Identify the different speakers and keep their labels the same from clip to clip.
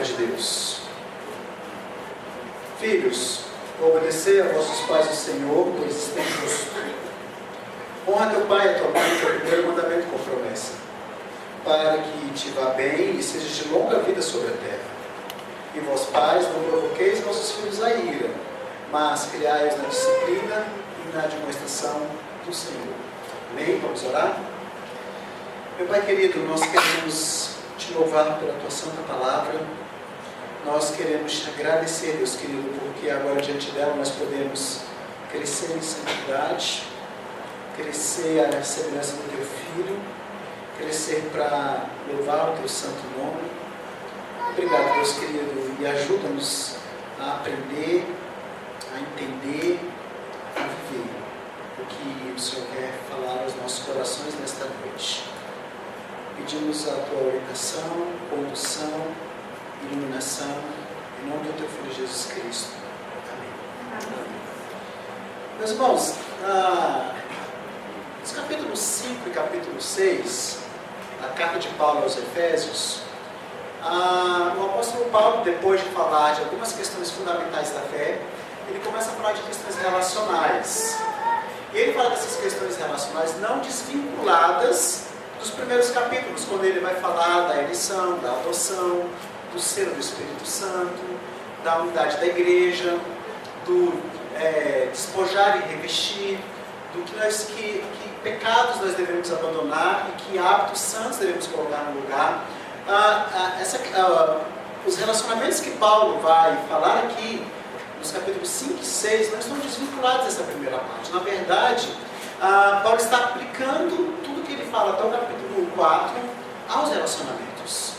Speaker 1: de Deus. Filhos, obedecer a vossos pais do Senhor, pois isso tem justo. Honra teu pai e a tua mãe, que é o primeiro mandamento com promessa, para que te vá bem e sejas de longa vida sobre a terra. E vós pais, não provoqueis vossos filhos a ira, mas criai-os na disciplina e na admoestação do Senhor. Amém? Vamos orar? Meu Pai querido, nós queremos te louvar pela tua santa palavra. Nós queremos te agradecer, Deus querido, porque agora diante dela nós podemos crescer em santidade, crescer à semelhança do teu Filho, crescer para louvar o teu santo nome. Obrigado, Deus querido, e ajuda-nos a aprender, a entender, a viver o que o Senhor quer falar aos nossos corações nesta noite. Pedimos a tua orientação, condução, iluminação, em nome do teu Filho Jesus Cristo. Amém. Amém. Meus irmãos, nos capítulos 5 e capítulo 6, da carta de Paulo aos Efésios, o apóstolo Paulo, depois de falar de algumas questões fundamentais da fé, ele começa a falar de questões relacionais. E ele fala dessas questões relacionais não desvinculadas dos primeiros capítulos, quando ele vai falar da eleição, da adoção, do selo do Espírito Santo, da unidade da igreja, do despojar e revestir, do que pecados nós devemos abandonar e que hábitos santos devemos colocar no lugar. Os relacionamentos que Paulo vai falar aqui, nos capítulos 5 e 6, não estão desvinculados dessa primeira parte. Na verdade, Paulo está aplicando tudo que ele fala até o capítulo 4 aos relacionamentos.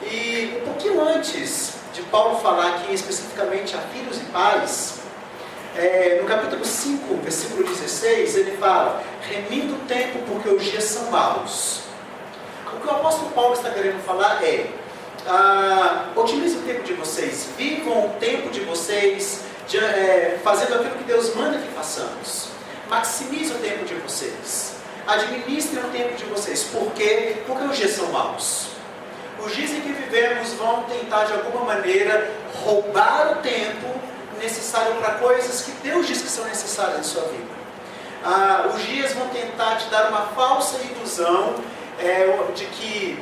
Speaker 1: E um pouquinho antes de Paulo falar aqui especificamente a filhos e pais, no capítulo 5, versículo 16, ele fala: remindo o tempo porque os dias são maus. O que o apóstolo Paulo está querendo falar é: otimizem o tempo de vocês, vivam o tempo de vocês, fazendo aquilo que Deus manda que façamos. Maximizem o tempo de vocês, administrem o tempo de vocês. Por quê? Porque os dias são maus. Os dias em que vivemos vão tentar de alguma maneira roubar o tempo necessário para coisas que Deus diz que são necessárias em sua vida. Os dias vão tentar te dar uma falsa ilusão de que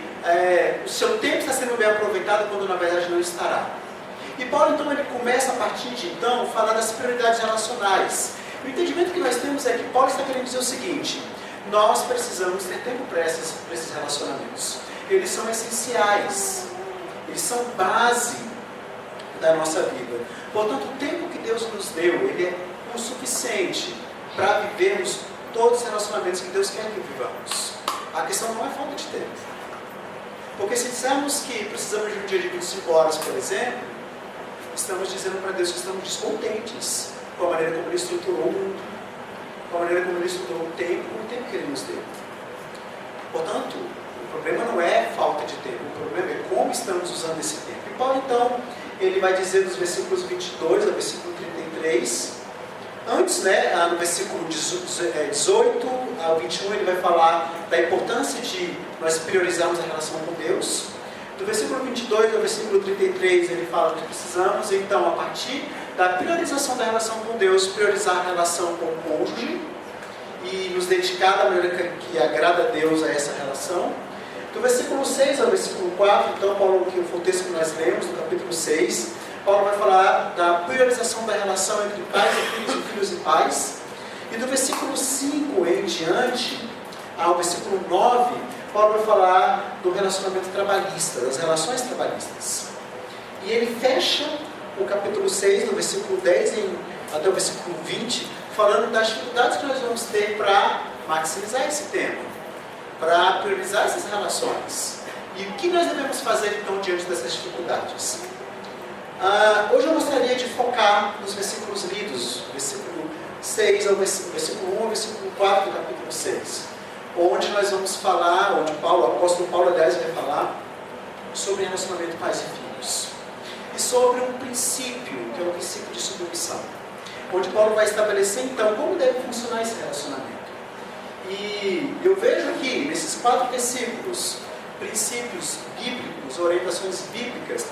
Speaker 1: o seu tempo está sendo bem aproveitado quando na verdade não estará. E Paulo então ele começa a partir de então a falar das prioridades relacionais. O entendimento que nós temos é que Paulo está querendo dizer o seguinte: nós precisamos ter tempo para esses relacionamentos. Eles são essenciais, eles são base da nossa vida. Portanto, o tempo que Deus nos deu, ele é o suficiente para vivermos todos os relacionamentos que Deus quer que vivamos. A questão não é falta de tempo. Porque se dissermos que precisamos de um dia de 25 horas, por exemplo, estamos dizendo para Deus que estamos descontentes com a maneira como Ele estruturou o mundo, com a maneira como Ele estruturou o tempo que Ele nos deu. Portanto, o problema não é falta de tempo, o problema é como estamos usando esse tempo. E Paulo, então, ele vai dizer nos versículos 22 ao versículo 33, antes, no versículo 18 ao 21, ele vai falar da importância de nós priorizarmos a relação com Deus. Do versículo 22 ao versículo 33, ele fala que precisamos, então, a partir da priorização da relação com Deus, priorizar a relação com o cônjuge e nos dedicar da maneira que agrada a Deus a essa relação. Do versículo 6 ao versículo 4, então, Paulo, que foi o texto que nós lemos, no capítulo 6, Paulo vai falar da priorização da relação entre pais e filhos e pais. E do versículo 5 em diante, ao versículo 9, Paulo vai falar do relacionamento trabalhista, das relações trabalhistas. E ele fecha o capítulo 6, do versículo 10 até o versículo 20, falando das dificuldades que nós vamos ter para maximizar esse tempo, para priorizar essas relações. E o que nós devemos fazer então diante dessas dificuldades? Hoje eu gostaria de focar nos versículos lidos, versículo 6 ao versículo 1 ao versículo 4 do capítulo 6, onde nós vamos falar, onde o apóstolo Paulo, aliás, vai falar sobre relacionamento pais e filhos. E sobre um princípio, que é o princípio de submissão, onde Paulo vai estabelecer então como deve funcionar esse relacionamento. E eu vejo aqui, nesses 4 versículos, princípios bíblicos, orientações bíblicas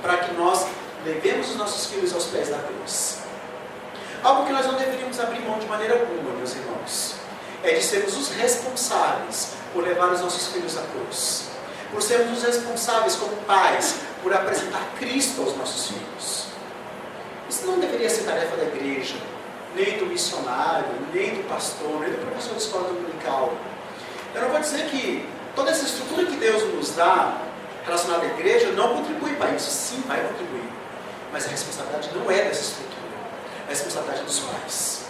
Speaker 1: para que nós levemos os nossos filhos aos pés da cruz. Algo que nós não deveríamos abrir mão de maneira alguma, meus irmãos, é de sermos os responsáveis por levar os nossos filhos à cruz. Por sermos os responsáveis como pais por apresentar Cristo aos nossos filhos. Isso não deveria ser tarefa da igreja, nem do missionário, nem do pastor, nem do professor de escola dominical. Eu não vou dizer que toda essa estrutura que Deus nos dá relacionada à igreja não contribui para isso. Sim, vai contribuir. Mas a responsabilidade não é dessa estrutura. A responsabilidade é dos pais.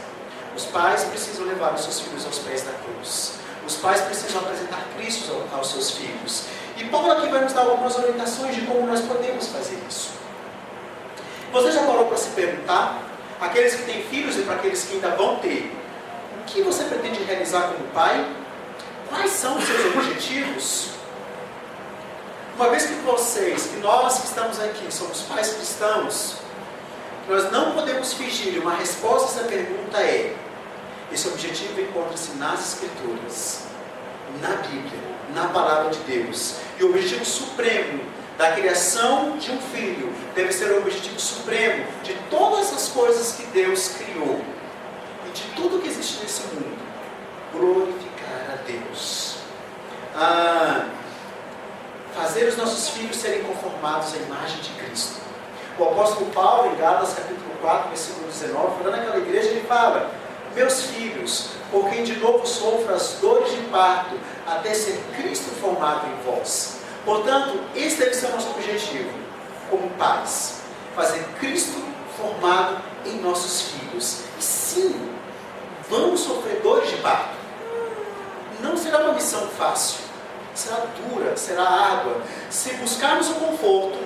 Speaker 1: Os pais precisam levar os seus filhos aos pés da cruz. Os pais precisam apresentar Cristo aos seus filhos. E Paulo aqui vai nos dar algumas orientações de como nós podemos fazer isso. Você já parou para se perguntar, aqueles que têm filhos e para aqueles que ainda vão ter, o que você pretende realizar como pai? Quais são os seus objetivos? Uma vez que nós que estamos aqui, somos pais cristãos, nós não podemos fingir. Uma resposta a essa pergunta é: esse objetivo encontra-se nas Escrituras, na Bíblia, na Palavra de Deus. E o objetivo supremo da criação de um filho deve ser o objetivo supremo de todas as coisas que Deus criou e de tudo que existe nesse mundo: glorificar a Deus. Fazer os nossos filhos serem conformados à imagem de Cristo. O apóstolo Paulo, em Gálatas capítulo 4, versículo 19, falando naquela igreja, ele fala: meus filhos, por quem de novo sofro as dores de parto, até ser Cristo formado em vós. Portanto, esse deve ser o nosso objetivo, como pais: fazer Cristo formado em nossos filhos. E sim, vamos sofrer dores de parto. Não será uma missão fácil, será dura, será árdua. Se buscarmos o conforto,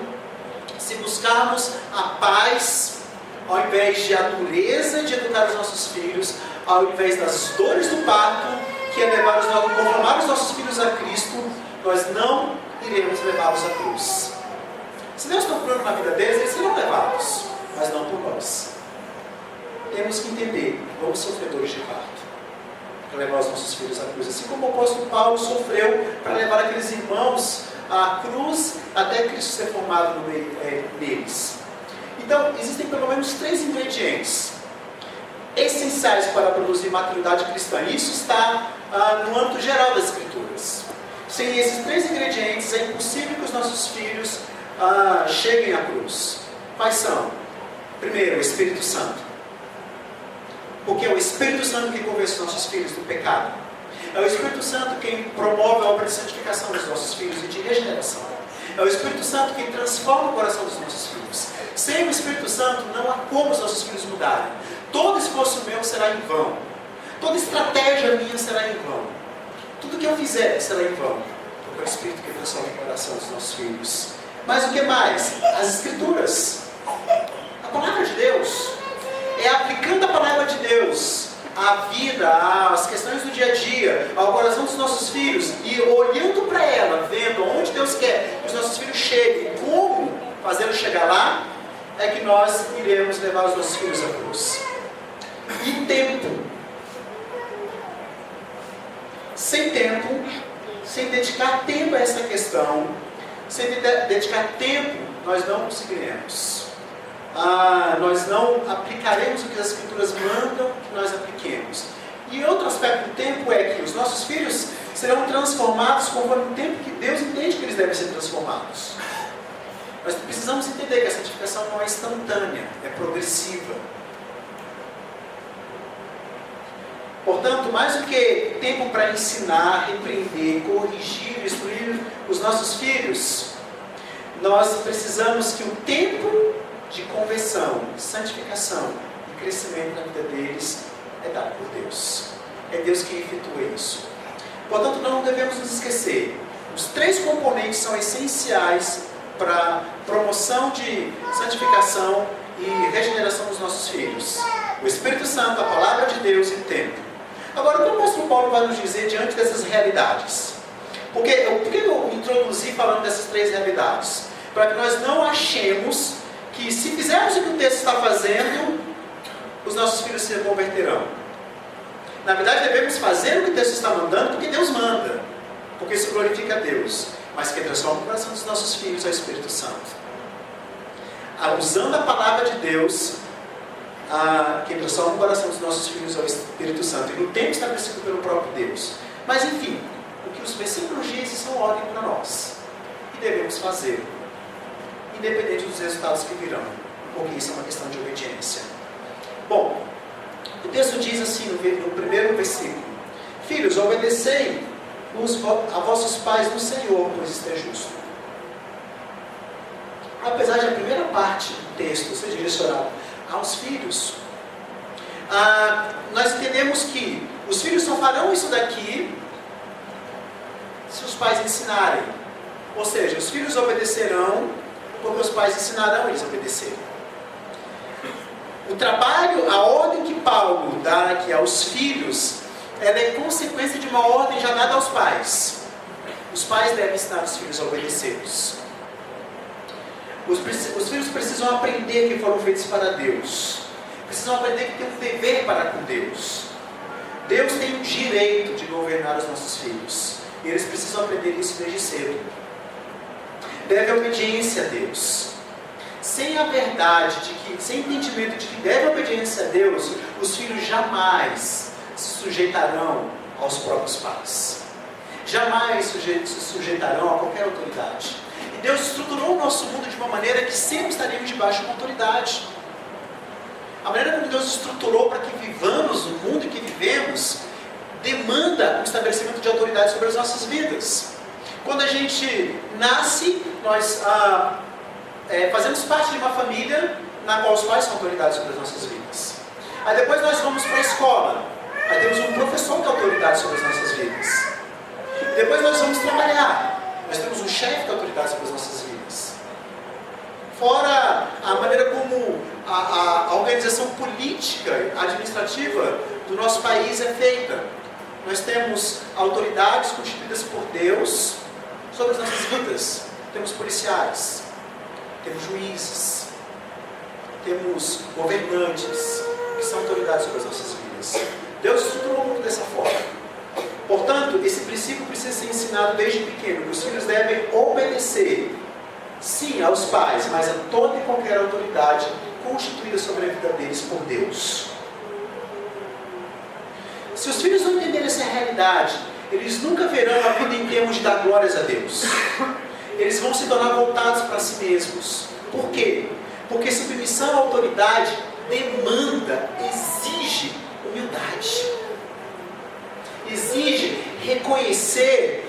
Speaker 1: se buscarmos a paz, ao invés de a dureza de educar os nossos filhos, ao invés das dores do parto, que é conformar os nossos filhos a Cristo, nós não iremos levá-los à cruz. Se Deus está operando na vida deles, eles serão levados, mas não por nós. Temos que entender, vamos sofrer dores de parto para levar os nossos filhos à cruz, assim como o apóstolo Paulo sofreu para levar aqueles irmãos à cruz até Cristo ser formado no meio deles. Então, existem pelo menos 3 ingredientes essenciais para produzir maturidade cristã. Isso está no âmbito geral das Escrituras. Sem esses 3 ingredientes, é impossível que os nossos filhos cheguem à cruz. Quais são? Primeiro, o Espírito Santo. Porque é o Espírito Santo que convence os nossos filhos do pecado. É o Espírito Santo quem promove a obra de santificação dos nossos filhos e de regeneração. É o Espírito Santo quem transforma o coração dos nossos filhos. Sem o Espírito Santo, não há como os nossos filhos mudarem. Todo esforço meu será em vão. Toda estratégia minha será em vão. Tudo que eu fizer será em vão. Porque é o Espírito que transforma o coração dos nossos filhos. Mas o que mais? As Escrituras. A Palavra de Deus. É aplicando a Palavra de Deus à vida, às questões do dia a dia, ao coração dos nossos filhos, e olhando para ela, vendo onde Deus quer que os nossos filhos cheguem, como fazê-los chegar lá, é que nós iremos levar os nossos filhos à cruz. E tempo. Sem tempo, sem dedicar tempo a essa questão, sem dedicar tempo, nós não conseguiremos. Nós não aplicaremos o que as Escrituras mandam que nós apliquemos. E outro aspecto do tempo é que os nossos filhos serão transformados conforme o tempo que Deus entende que eles devem ser transformados. Nós precisamos entender que a santificação não é instantânea, é progressiva. Portanto, mais do que tempo para ensinar, repreender, corrigir, instruir os nossos filhos, nós precisamos que o tempo de conversão, santificação e crescimento na vida deles é dado por Deus. É Deus quem efetua isso. Portanto, não devemos nos esquecer. Os 3 componentes são essenciais para a promoção de santificação e regeneração dos nossos filhos: o Espírito Santo, a Palavra de Deus e o tempo. Agora, o que o apóstolo Paulo vai nos dizer diante dessas realidades? Por que eu introduzi falando dessas 3 realidades? Para que nós não achemos que, se fizermos o que o texto está fazendo, os nossos filhos se converterão. Na verdade, devemos fazer o que o texto está mandando, porque Deus manda, porque isso glorifica a Deus, mas que transforma o coração dos nossos filhos ao Espírito Santo. usando a palavra de Deus, que transforma o coração dos nossos filhos ao Espírito Santo, e no tempo estabelecido pelo próprio Deus. Mas enfim, o que os versículos dizem são ordem para nós, e devemos fazer, independente dos resultados que virão, porque isso é uma questão de obediência. Bom, o texto diz assim no primeiro versículo: filhos, obedecei a vossos pais no Senhor, pois isto é justo. Apesar de a primeira parte do texto ser direcionada aos filhos, nós entendemos que os filhos só farão isso daqui se os pais ensinarem. Ou seja, os filhos obedecerão porque os pais ensinarão eles a obedecerem. O trabalho, a ordem que Paulo dá aqui aos filhos, ela é consequência de uma ordem já dada aos pais. Os pais devem ensinar os filhos a obedecê-los. Os filhos precisam aprender que foram feitos para Deus. Precisam aprender que tem um dever para com Deus. Deus tem o direito de governar os nossos filhos. E eles precisam aprender isso desde cedo. Deve obediência a Deus. Sem a verdade, sem entendimento de que deve obediência a Deus, os filhos jamais se sujeitarão aos próprios pais. Jamais se sujeitarão a qualquer autoridade. E Deus estruturou o nosso mundo de uma maneira que sempre estaremos debaixo de uma autoridade. A maneira como Deus estruturou para que vivamos no mundo em que vivemos demanda um estabelecimento de autoridade sobre as nossas vidas. Quando a gente nasce, nós fazemos parte de uma família na qual os pais são autoridades sobre as nossas vidas. Aí depois nós vamos para a escola. Aí temos um professor que é autoridade sobre as nossas vidas. Depois nós vamos trabalhar. Nós temos um chefe que é autoridade sobre as nossas vidas. Fora a maneira como a organização política, administrativa do nosso país é feita. Nós temos autoridades constituídas por Deus sobre as nossas vidas. Temos policiais, temos juízes, temos governantes, que são autoridades sobre as nossas vidas. Deus estruturou o mundo dessa forma. Portanto, esse princípio precisa ser ensinado desde pequeno, que os filhos devem obedecer, sim, aos pais, mas a toda e qualquer autoridade constituída sobre a vida deles por Deus. Se os filhos não entenderem essa realidade, eles nunca verão a vida em termos de dar glórias a Deus. Eles vão se tornar voltados para si mesmos. Por quê? Porque submissão à autoridade demanda, exige humildade. Exige reconhecer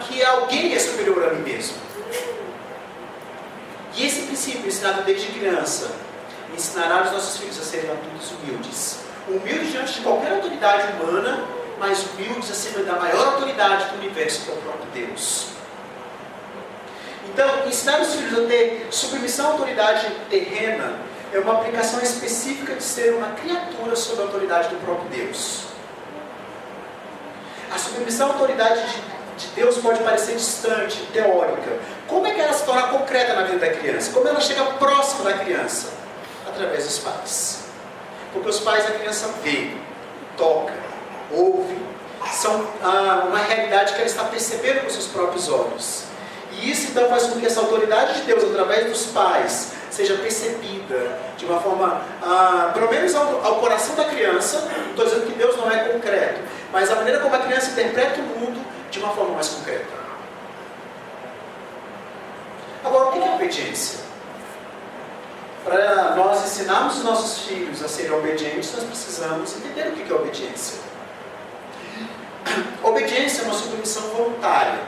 Speaker 1: que alguém é superior a mim mesmo. E esse princípio, ensinado desde criança, ensinará os nossos filhos a serem adultos humildes. Humildes diante de qualquer autoridade humana, mas humildes acima da maior autoridade do universo, que é o próprio Deus. Então, ensinar os filhos a ter submissão à autoridade terrena é uma aplicação específica de ser uma criatura sob a autoridade do próprio Deus. A submissão à autoridade de Deus pode parecer distante, teórica. Como é que ela se torna concreta na vida da criança? Como ela chega próxima da criança? Através dos pais. Porque os pais, a criança vê, toca, ouve. São uma realidade que ela está percebendo com seus próprios olhos. E isso então faz com que essa autoridade de Deus, através dos pais, seja percebida de uma forma, pelo menos ao coração da criança. Não estou dizendo que Deus não é concreto, mas a maneira como a criança interpreta o mundo de uma forma mais concreta. Agora, o que é obediência? Para nós ensinarmos os nossos filhos a serem obedientes, nós precisamos entender o que é obediência. Obediência é uma submissão voluntária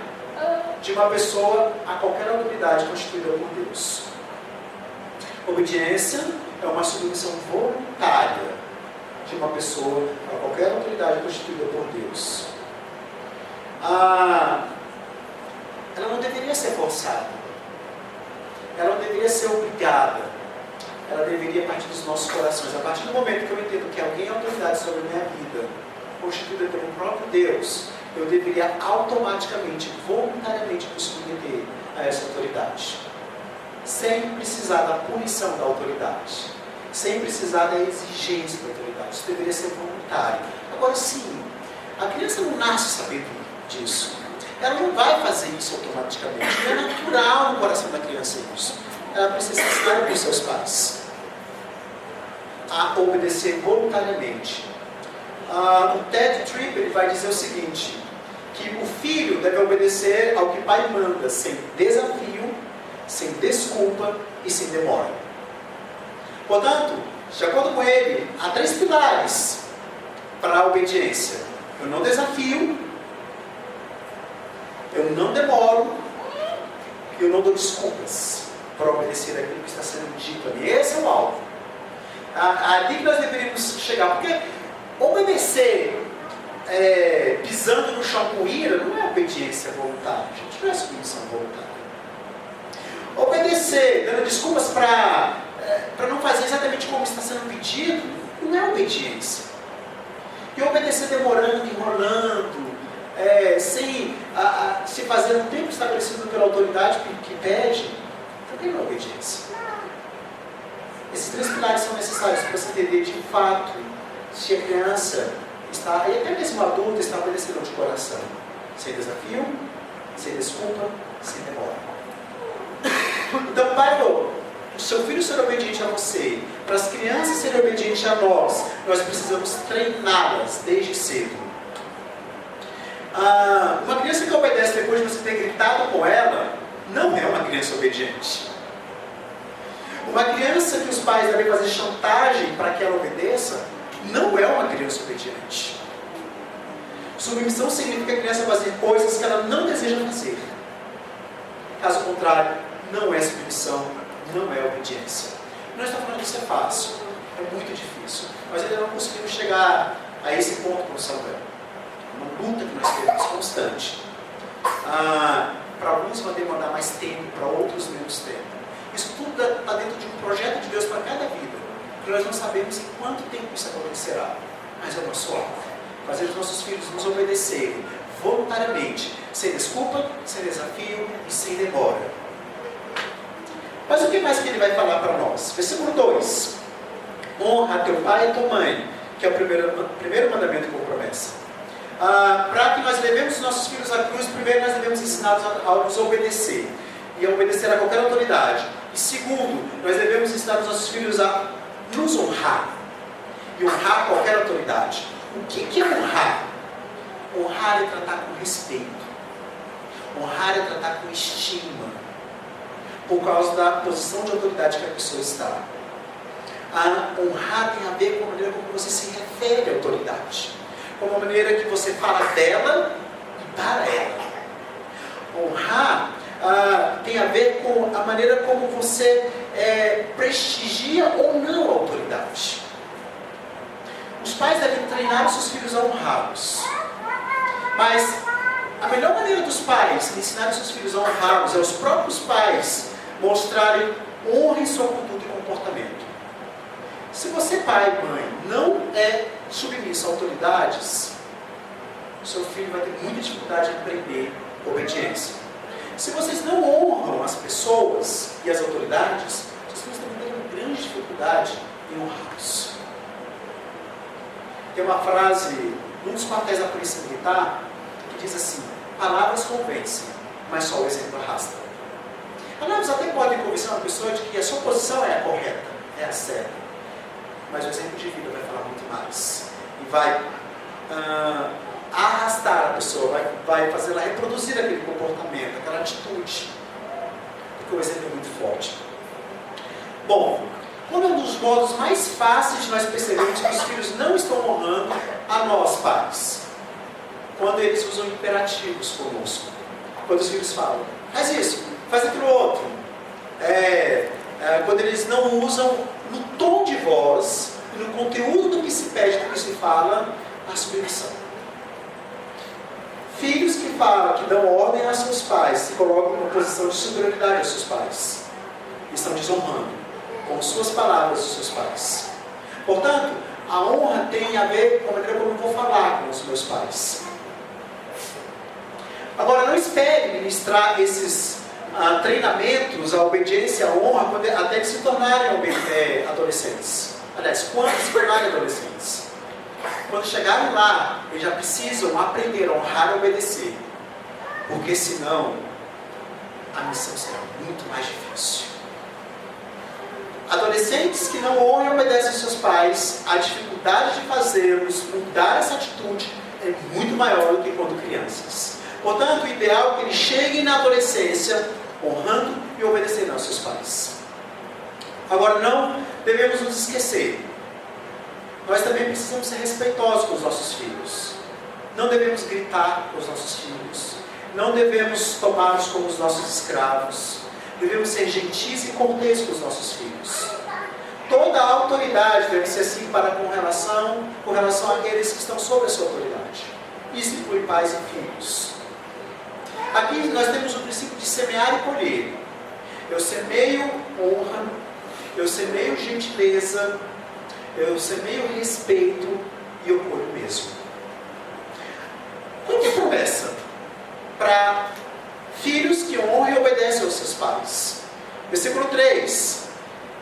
Speaker 1: de uma pessoa a qualquer autoridade constituída por Deus. Obediência é uma submissão voluntária de uma pessoa a qualquer autoridade constituída por Deus. Ela não deveria ser forçada. Ela não deveria ser obrigada. Ela deveria partir dos nossos corações. A partir do momento que eu entendo que alguém é autoridade sobre a minha vida, constituída pelo próprio Deus, eu deveria automaticamente, voluntariamente me submeter a essa autoridade. Sem precisar da punição da autoridade. Sem precisar da exigência da autoridade. Isso deveria ser voluntário. Agora sim, a criança não nasce sabendo disso. Ela não vai fazer isso automaticamente. Não é natural no coração da criança isso. ela precisa ser ensinada por seus pais a obedecer voluntariamente. O Ted Tripp ele vai dizer o seguinte, que o filho deve obedecer ao que o pai manda, sem desafio, sem desculpa e sem demora. Portanto, de acordo com ele, há 3 pilares para a obediência. Eu não desafio, eu não demoro, e eu não dou desculpas para obedecer aquilo que está sendo dito ali. Esse é o alvo. Ali que nós deveríamos chegar, porque obedecer pisando no chão com ira não é obediência voluntária, gente, não é submissão voluntária. Obedecer dando desculpas para não fazer exatamente como está sendo pedido não é obediência. E obedecer demorando, enrolando, sem se fazer no tempo estabelecido pela autoridade que pede, também não é obediência. Esses 3 pilares são necessários para você entender de fato se a criança está, e até mesmo o adulto, está obedecendo de coração, sem desafio, sem desculpa, sem demora. Então, pai, o seu filho ser obediente a você, para as crianças serem obedientes a nós precisamos treiná-las desde cedo. Uma criança que obedece depois de você ter gritado com ela, não é uma criança obediente. Uma criança que os pais devem fazer chantagem para que ela obedeça, não é uma criança obediente. Submissão significa que a criança fazer coisas que ela não deseja fazer. Caso contrário, não é submissão, não é obediência. Não estou falando que isso é fácil, é muito difícil. Mas ainda não conseguimos chegar a esse ponto com Samuel. Uma luta que nós temos constante. Para alguns vai demandar mais tempo, para outros menos tempo. Isso tudo está dentro de um projeto de Deus para cada vida. Porque nós não sabemos em quanto tempo isso acontecerá. Mas é o nosso alvo. Fazer os nossos filhos nos obedecerem voluntariamente, sem desculpa, sem desafio e sem demora. Mas o que mais que ele vai falar para nós? Versículo 2. Honra teu pai e tua mãe, que é o primeiro mandamento com promessa. Para que nós levemos os nossos filhos à cruz, primeiro nós devemos ensiná-los a nos obedecer. E a obedecer a qualquer autoridade. E segundo, nós devemos ensinar os nossos filhos a nos honrar. E honrar qualquer autoridade. O que é honrar? Honrar é tratar com respeito. Honrar é tratar com estima. Por causa da posição de autoridade que a pessoa está. Honrar tem a ver com a maneira como você se refere à autoridade. Com a maneira que você fala dela e para ela. Honrar tem a ver com a maneira como você prestigia ou não a autoridade. Os pais devem treinar os seus filhos a honrá-los. Mas a melhor maneira dos pais ensinarem os seus filhos a honrá-los é os próprios pais mostrarem honra em sua conduta e comportamento. Se você, pai e mãe, não é submisso a autoridades, o seu filho vai ter muita dificuldade em aprender obediência. Se vocês não honram as pessoas e as autoridades, seus filhos também terão uma grande dificuldade em honrá-los. Tem uma frase num dos quartéis da Polícia Militar que diz assim: palavras convencem, mas só o exemplo arrasta. Palavras até podem convencer uma pessoa de que a sua posição é a correta, é a certa, mas o exemplo de vida vai falar muito mais e vai arrastar a pessoa, vai fazer ela reproduzir aquele comportamento, aquela atitude, porque o exemplo é muito forte. Bom, qual é um dos modos mais fáceis de nós percebermos que os filhos não estão honrando a nós, pais? Quando eles usam imperativos conosco. Quando os filhos falam, faz isso, faz aquilo outro. Quando eles não usam no tom de voz e no conteúdo do que se pede, do que se fala, a submissão. Filhos que falam, que dão ordem a seus pais, se colocam numa posição de superioridade aos seus pais. Estão desonrando com suas palavras os seus pais. Portanto, a honra tem a ver com a maneira como eu vou falar com os meus pais. Agora, não espere ministrar esses treinamentos, a obediência, a honra, até que se tornarem adolescentes. Aliás, quando se tornarem adolescentes. Quando chegarem lá, eles já precisam aprender a honrar e obedecer. Porque senão, a missão será muito mais difícil. adolescentes que não honram e obedecem seus pais, a dificuldade de fazê-los mudar essa atitude é muito maior do que quando crianças. Portanto, o ideal é que eles cheguem na adolescência honrando e obedecendo aos seus pais. Agora, não devemos nos esquecer. Nós também precisamos ser respeitosos com os nossos filhos. Não devemos gritar com os nossos filhos. Não devemos tomá-los como os nossos escravos. Devemos ser gentis e corteses com os nossos filhos. Toda a autoridade deve ser assim com relação àqueles que estão sob a sua autoridade. Isso inclui pais e filhos. Aqui nós temos o princípio de semear e colher. Eu semeio honra, eu semeio gentileza, eu semeio respeito e eu colho mesmo. Qual que é a promessa? Para filhos que honram e obedecem aos seus pais. Versículo 3.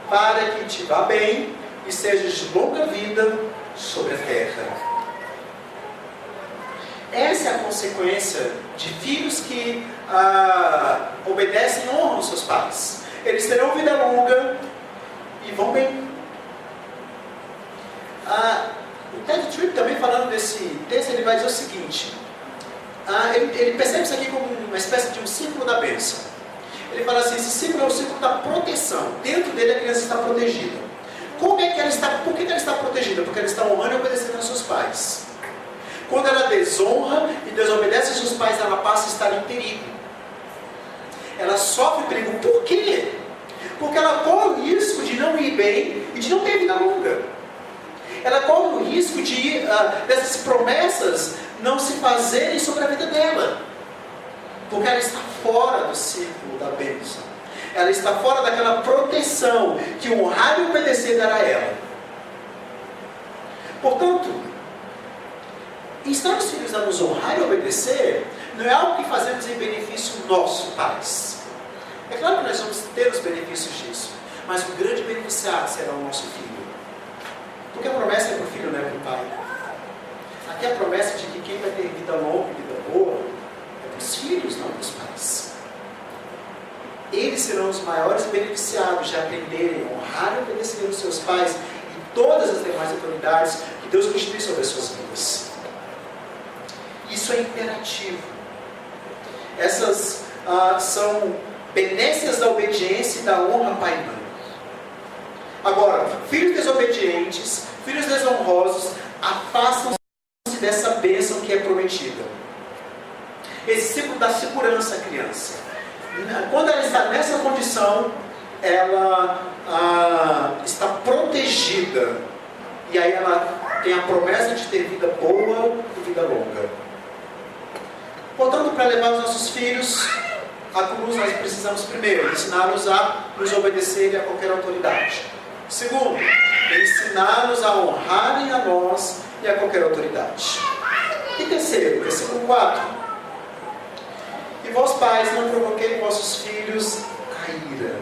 Speaker 1: Para que te vá bem e sejas de longa vida sobre a terra. Essa é a consequência de filhos que obedecem e honram os seus pais. Eles terão vida longa e vão bem. O Ted Tripp, também falando desse texto, ele vai dizer o seguinte. Ele percebe isso aqui como uma espécie de um círculo da bênção. Ele fala assim, esse círculo é o círculo da proteção. Dentro dele a criança está protegida. Como é que ela está? Por que ela está protegida? Porque ela está honrando e obedecendo aos seus pais. Quando ela desonra e desobedece aos seus pais, ela passa a estar em perigo. Ela sofre perigo. Por quê? Porque ela corre o risco de não ir bem e de não ter vida longa. Ela corre o risco de dessas promessas não se fazerem sobre a vida dela. Porque ela está fora do círculo da bênção. Ela está fora daquela proteção que honrar e obedecer dará a ela. Portanto, ensinar os filhos a nos honrar e obedecer não é algo que fazemos em benefício nosso, pais. É claro que nós vamos ter os benefícios disso, mas o grande beneficiado será o nosso filho. Porque a promessa é para o filho, não é para o pai. Aqui a promessa de que quem vai ter vida longa e vida boa é para os filhos, não para os pais. Eles serão os maiores beneficiados de aprenderem a honrar e obedecer aos seus pais e todas as demais autoridades que Deus constitui sobre as suas vidas. Isso é imperativo. Essas são benécias da obediência e da honra pai e mãe. Agora, filhos desobedientes, filhos desonrosos, afastam-se dessa bênção que é prometida. Esse ciclo dá segurança à criança. Quando ela está nessa condição, ela está protegida. E aí ela tem a promessa de ter vida boa e vida longa. Portanto, para levar os nossos filhos à cruz, nós precisamos primeiro ensiná-los a nos obedecerem a qualquer autoridade. Segundo, ensiná-los a honrarem a nós e a qualquer autoridade. E terceiro, versículo 4. E vós pais, não provoquei vossos filhos a ira.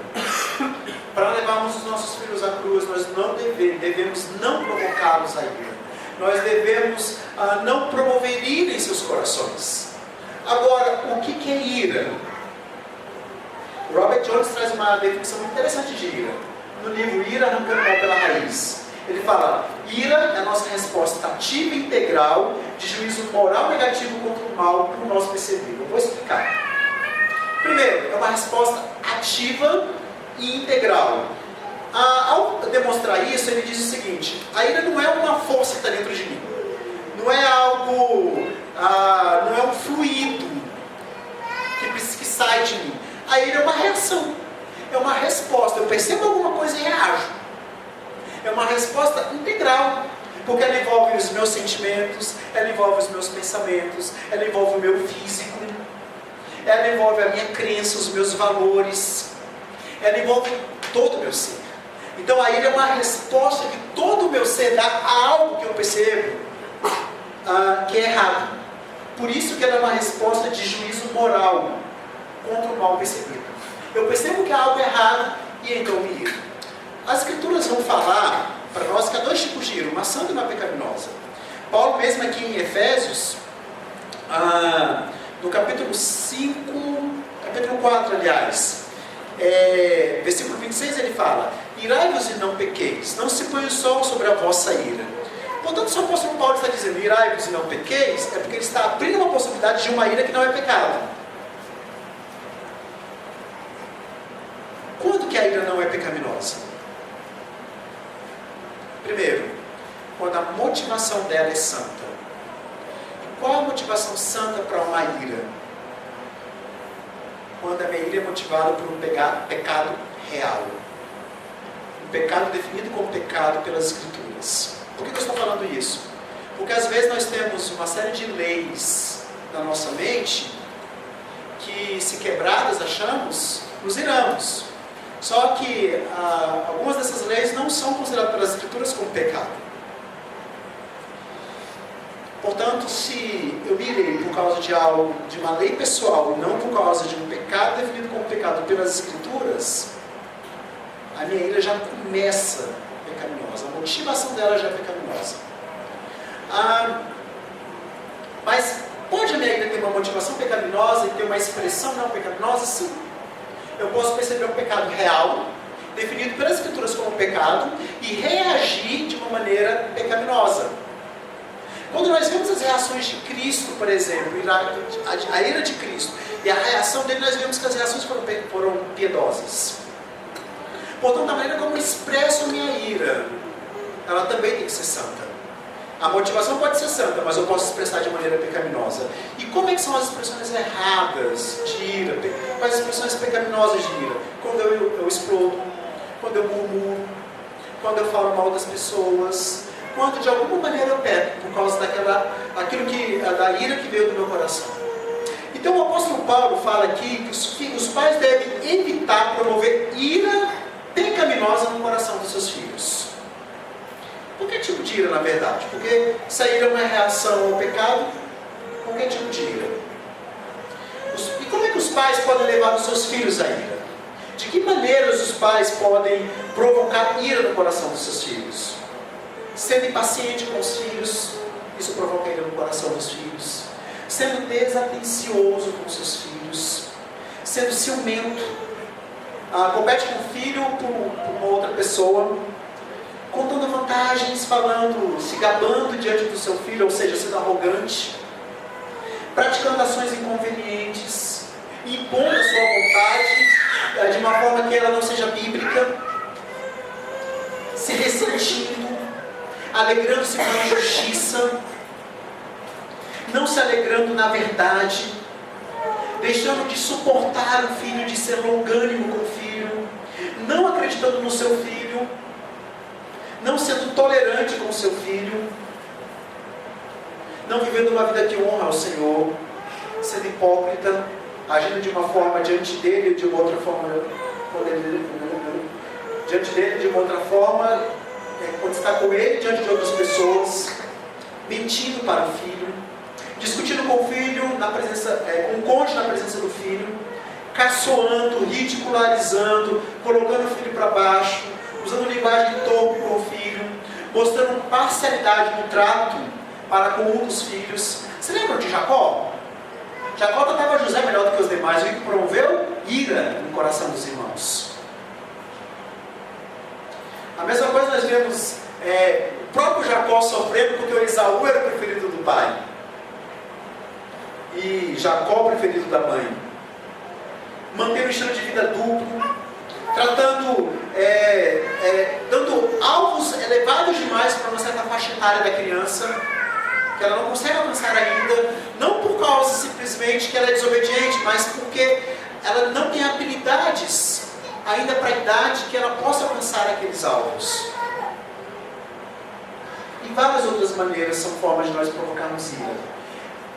Speaker 1: Para levarmos os nossos filhos à cruz, nós não devemos não provocá-los a ira. Nós devemos não promover ira em seus corações. Agora, o que é ira? Robert Jones traz uma definição muito interessante de ira. No livro Ira Arrancando o Mal pela Raiz. Ele fala, ira é a nossa resposta ativa e integral de juízo moral negativo contra o mal por nós perceber. Eu vou explicar. Primeiro, é uma resposta ativa e integral. Ao demonstrar isso, ele diz o seguinte, a ira não é uma força que está dentro de mim. Não é algo, não é um fluido que sai de mim. A ira é uma reação, é uma resposta. Eu percebo alguma coisa e reajo. É uma resposta integral, porque ela envolve os meus sentimentos, ela envolve os meus pensamentos, ela envolve o meu físico, ela envolve a minha crença, os meus valores, ela envolve todo o meu ser. Então a ira é uma resposta que todo o meu ser dá a algo que eu percebo que é errado. Por isso que ela é uma resposta de juízo moral contra o mal percebido. Eu percebo que há algo errado e então me iro. As escrituras vão falar para nós que há dois tipos de ira, uma santa e uma pecaminosa. Paulo mesmo aqui em Efésios, no capítulo 5, capítulo 4 aliás, versículo 26 ele fala, irai-vos e não pequeis, não se põe o sol sobre a vossa ira. Portanto, se o apóstolo Paulo está dizendo irai-vos e não pequeis, é porque ele está abrindo uma possibilidade de uma ira que não é pecado. Quando que a ira não é pecaminosa? Primeiro, quando a motivação dela é santa. E qual a motivação santa para uma ira? Quando a minha ira é motivada por um pecado real. Um pecado definido como pecado pelas Escrituras. Por que eu estou falando isso? Porque às vezes nós temos uma série de leis na nossa mente que, se quebradas, achamos, nos iramos. Só que algumas dessas leis não são consideradas pelas Escrituras como pecado. Portanto, se eu me irei por causa de algo, de uma lei pessoal, e não por causa de um pecado definido como pecado pelas Escrituras, a minha ira já começa pecaminosa, a motivação dela já é pecaminosa. Mas pode a minha ira ter uma motivação pecaminosa e ter uma expressão não pecaminosa? Sim. Eu posso perceber um pecado real, definido pelas Escrituras como pecado, e reagir de uma maneira pecaminosa. Quando nós vemos as reações de Cristo, por exemplo, a ira de Cristo, e a reação dele, nós vemos que as reações foram piedosas. Portanto, a maneira como eu expresso a minha ira, ela também tem que ser santa. A motivação pode ser santa, mas eu posso expressar de maneira pecaminosa. E como é que são as expressões erradas de ira? Quais as expressões pecaminosas de ira? Quando eu explodo, quando eu murmuro, quando eu falo mal das pessoas, quando de alguma maneira eu peco por causa da ira que veio do meu coração. Então o apóstolo Paulo fala aqui que os pais devem evitar promover ira pecaminosa no coração dos seus filhos. Por que tipo de ira, na verdade? Porque se a ira é uma reação ao pecado, qualquer tipo de ira. E como é que os pais podem levar os seus filhos à ira? De que maneiras os pais podem provocar ira no coração dos seus filhos? Sendo impaciente com os filhos, isso provoca ira no coração dos filhos. Sendo desatencioso com os seus filhos. Sendo ciumento. Compete com o filho por uma outra pessoa. Contando vantagens, falando, se gabando diante do seu filho, ou seja, sendo arrogante. Praticando ações inconvenientes. Impondo a sua vontade de uma forma que ela não seja bíblica. Se ressentindo. Alegrando-se com a injustiça, não se alegrando na verdade, deixando de suportar o filho, de ser longânimo com o filho, não acreditando no seu filho, não sendo tolerante com o seu filho, não vivendo uma vida que honra ao Senhor, sendo hipócrita, agindo de uma forma diante dele, de uma outra forma diante dele, de uma outra forma, quando está com ele diante de outras pessoas, mentindo para o filho, discutindo com o filho, com o cônjuge na presença do filho, caçoando, ridicularizando, colocando o filho para baixo, usando linguagem de torpe com o filho, mostrando parcialidade no trato para com um dos filhos. Você lembra de Jacó? Jacó tratava José melhor do que os demais, o que promoveu ira no coração dos irmãos. A mesma coisa nós vemos o próprio Jacó sofrendo porque o Esaú era o preferido do pai e Jacó o preferido da mãe, mantendo um estilo de vida duplo, tratando, dando alvos elevados demais para uma certa faixa etária da criança, que ela não consegue alcançar ainda, não por causa simplesmente que ela é desobediente, mas porque ela não tem habilidades ainda para a idade que ela possa alcançar aqueles alvos. E várias outras maneiras são formas de nós provocarmos ira.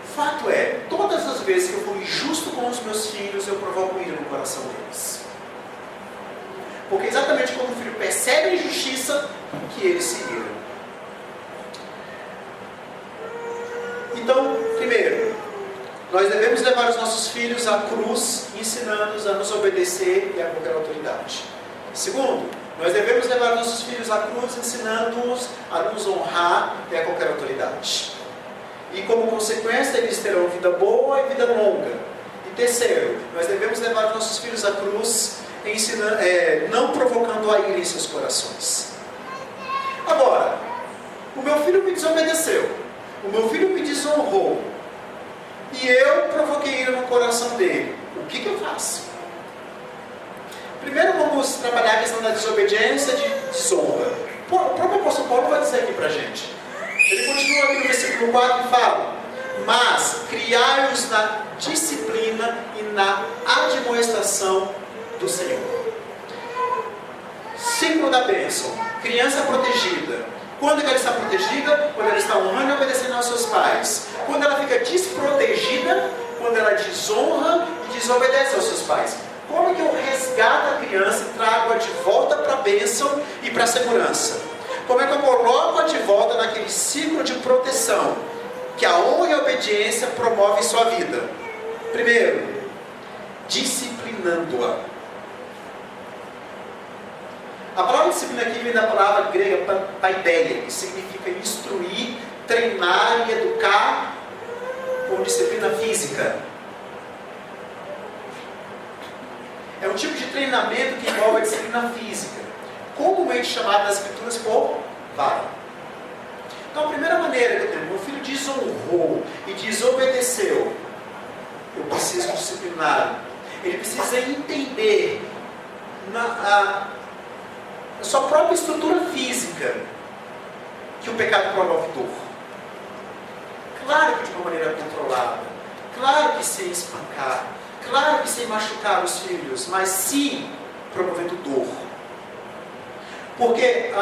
Speaker 1: O fato é, todas as vezes que eu for injusto com os meus filhos, eu provoco ira no coração deles. Porque exatamente quando o filho percebe a injustiça, que ele se ira. Então, primeiro, nós devemos levar os nossos filhos à cruz, ensinando-os a nos obedecer e a qualquer autoridade. Segundo, nós devemos levar os nossos filhos à cruz, ensinando-os a nos honrar e a qualquer autoridade. E como consequência, eles terão vida boa e vida longa. E terceiro, nós devemos levar os nossos filhos à cruz, não provocando a ira em seus corações. Agora, o meu filho me desobedeceu, o meu filho me desonrou, e eu provoquei ira no coração dele. O que eu faço? Primeiro vamos trabalhar a questão da desobediência de desonra. O próprio apóstolo Paulo vai dizer aqui para a gente. Ele continua aqui no versículo 4 e fala: mas criai-os na disciplina e na admoestação do Senhor. Ciclo da bênção. Criança protegida. Quando ela está protegida? Quando ela está honrando e obedecendo aos seus pais. Quando ela fica desprotegida? Quando ela desonra e desobedece aos seus pais. Como é que eu resgato a criança e trago-a de volta para a bênção e para a segurança? Como é que eu coloco-a de volta naquele ciclo de proteção que a honra e a obediência promovem em sua vida? Primeiro, disciplinando-a. A palavra disciplina aqui vem da palavra grega paideia, que significa instruir, treinar e educar com disciplina física. É um tipo de treinamento que envolve a disciplina física, comumente chamada nas escrituras por vara. Então a primeira maneira que eu tenho, meu filho desonrou e desobedeceu, eu preciso disciplinar. Ele precisa entender na sua própria estrutura física que o pecado promove dor. Claro que de uma maneira controlada, claro que sem espancar, claro que sem machucar os filhos, mas sim promovendo dor. Porque,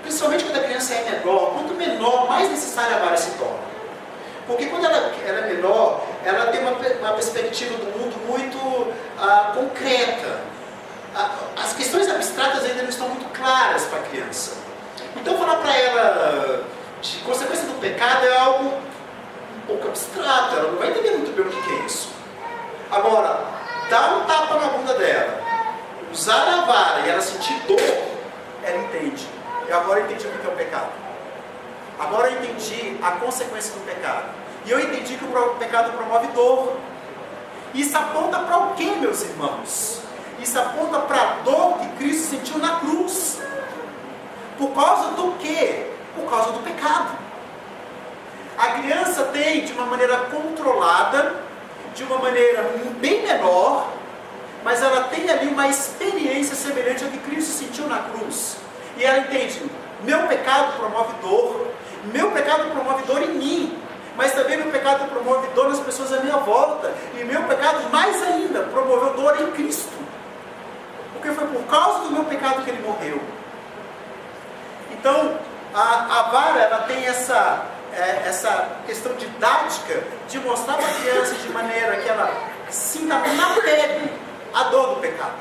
Speaker 1: principalmente quando a criança é menor, quanto menor, mais necessária a vara se torna. Porque quando ela é menor, ela tem uma perspectiva do mundo muito concreta. As questões abstratas ainda não estão muito claras para a criança. Então falar para ela de consequência do pecado é algo um pouco abstrato, ela não vai entender muito bem o que é isso. Agora, dar um tapa na bunda dela, usar a vara e ela sentir dor, ela entende. Eu agora entendi o que é o pecado. Agora eu entendi a consequência do pecado. E eu entendi que o pecado promove dor. Isso aponta para o quê, meus irmãos? Isso aponta para a dor que Cristo sentiu na cruz. Por causa do quê? Por causa do pecado. A criança tem, de uma maneira controlada, de uma maneira bem menor, mas ela tem ali uma experiência semelhante ao que Cristo sentiu na cruz. E ela entende, meu pecado promove dor, meu pecado promove dor em mim, mas também meu pecado promove dor nas pessoas à minha volta, e meu pecado mais ainda promoveu dor em Cristo, porque foi por causa do meu pecado que ele morreu. Então, a vara, ela tem essa questão didática de mostrar para a criança de maneira que ela sinta na pele a dor do pecado.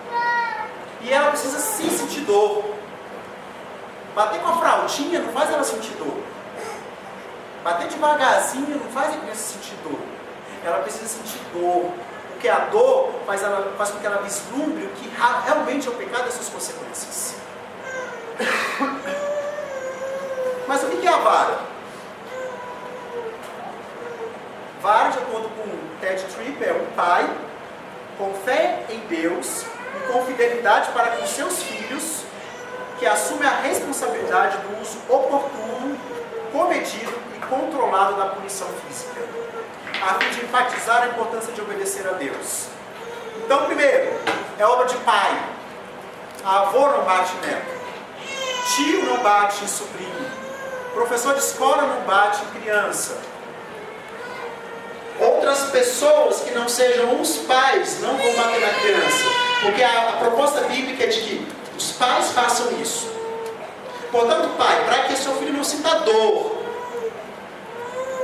Speaker 1: E ela precisa sim sentir dor. Bater com a fraldinha não faz ela sentir dor. Bater devagarzinho não faz a criança sentir dor. Ela precisa sentir dor. Porque a dor faz com que ela vislumbre o que realmente é o pecado e as suas consequências. Mas o que é a vara? Vara, de acordo com Ted Tripp, é um pai com fé em Deus e com fidelidade para com seus filhos, que assume a responsabilidade do uso oportuno, comedido e controlado da punição física, a fim de enfatizar a importância de obedecer a Deus. Então, primeiro, é obra de pai. Avô não bate em neto, tio não bate em sobrinho, professor de escola não bate em criança. Outras pessoas que não sejam os pais não vão bater na criança, porque a proposta bíblica é de que os pais façam isso. Portanto, pai, para que seu filho não sinta dor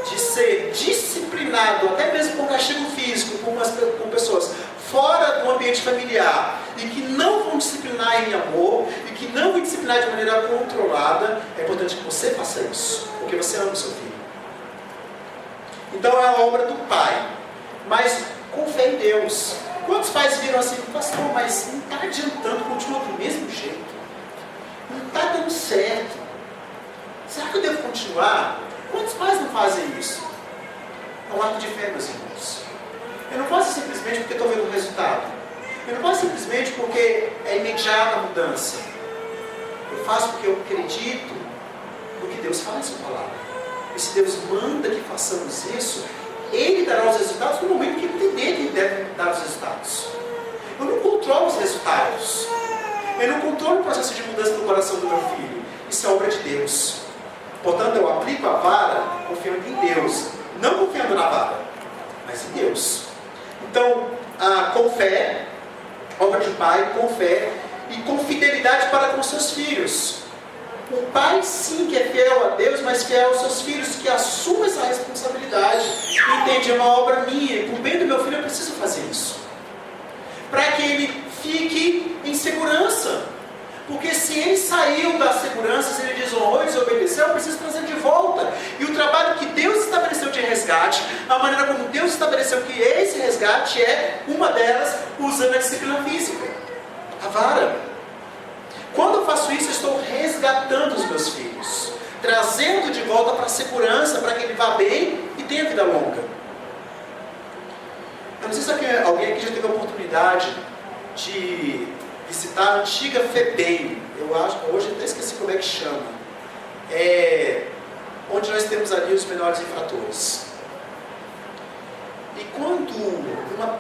Speaker 1: de ser disciplinado, até mesmo com castigo físico, com pessoas fora do ambiente familiar, e que não vão disciplinar em amor, e que não vão disciplinar de maneira controlada, é importante que você faça isso, porque você ama o seu filho. Então é a obra do pai, mas com fé em Deus. Quantos pais viram assim, pastor, mas não está adiantando, continua do mesmo jeito, não está dando certo, será que eu devo continuar? Quantos pais não fazem isso? É um ato de fé, meus irmãos. Eu não faço simplesmente porque estou vendo o resultado. Eu não faço simplesmente porque é imediata a mudança. Eu faço porque eu acredito no que Deus fala em sua palavra. E se Deus manda que façamos isso, Ele dará os resultados no momento que Ele entender que Ele deve dar os resultados. Eu não controlo os resultados. Eu não controlo o processo de mudança no coração do meu filho. Isso é obra de Deus. Portanto, eu aplico a vara confiando em Deus. Não confiando na vara, mas em Deus. Então, com fé, obra de pai, com fé e com fidelidade para com seus filhos. O pai sim que é fiel a Deus, mas fiel aos seus filhos, que assume essa responsabilidade. Entende, é uma obra minha, e por bem do meu filho eu preciso fazer isso. Para que ele fique em segurança. Porque se ele saiu da segurança, se ele desonrou e desobedeceu, eu preciso trazer de volta. E o trabalho que Deus estabeleceu de resgate, a maneira como Deus estabeleceu que esse resgate é uma delas, usando a disciplina física, a vara. Quando eu faço isso, eu estou resgatando os meus filhos, trazendo de volta para a segurança, para que ele vá bem e tenha vida longa. Eu não sei se alguém aqui já teve a oportunidade de visitar a antiga FEBEM. Eu acho, hoje eu até esqueci como é que chama. Onde nós temos ali os menores infratores. E quando, numa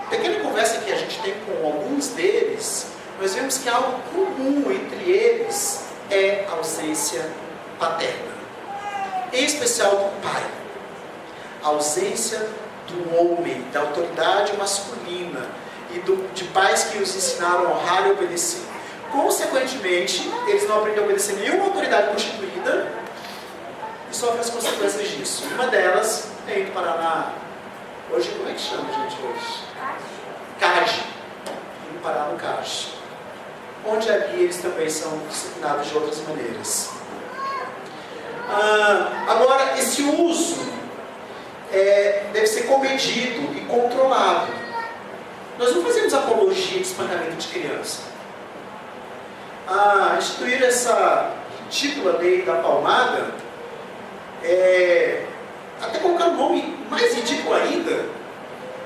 Speaker 1: pequena conversa que a gente tem com alguns deles, nós vemos que algo comum entre eles é a ausência paterna. Em especial do pai. A ausência do homem, da autoridade masculina e de pais que os ensinaram a honrar e obedecer. Consequentemente, eles não aprendem a obedecer nenhuma autoridade constituída e sofrem as consequências disso. Uma delas é indo parar na... Hoje, como é que chama, gente, hoje? CAGE. Indo parar no CAGE. Onde ali eles também são disciplinados de outras maneiras. Agora, esse uso deve ser comedido e controlado. Nós não fazemos apologia de espancamento de criança. Instituir essa ridícula lei da palmada, até colocar um nome mais ridículo ainda,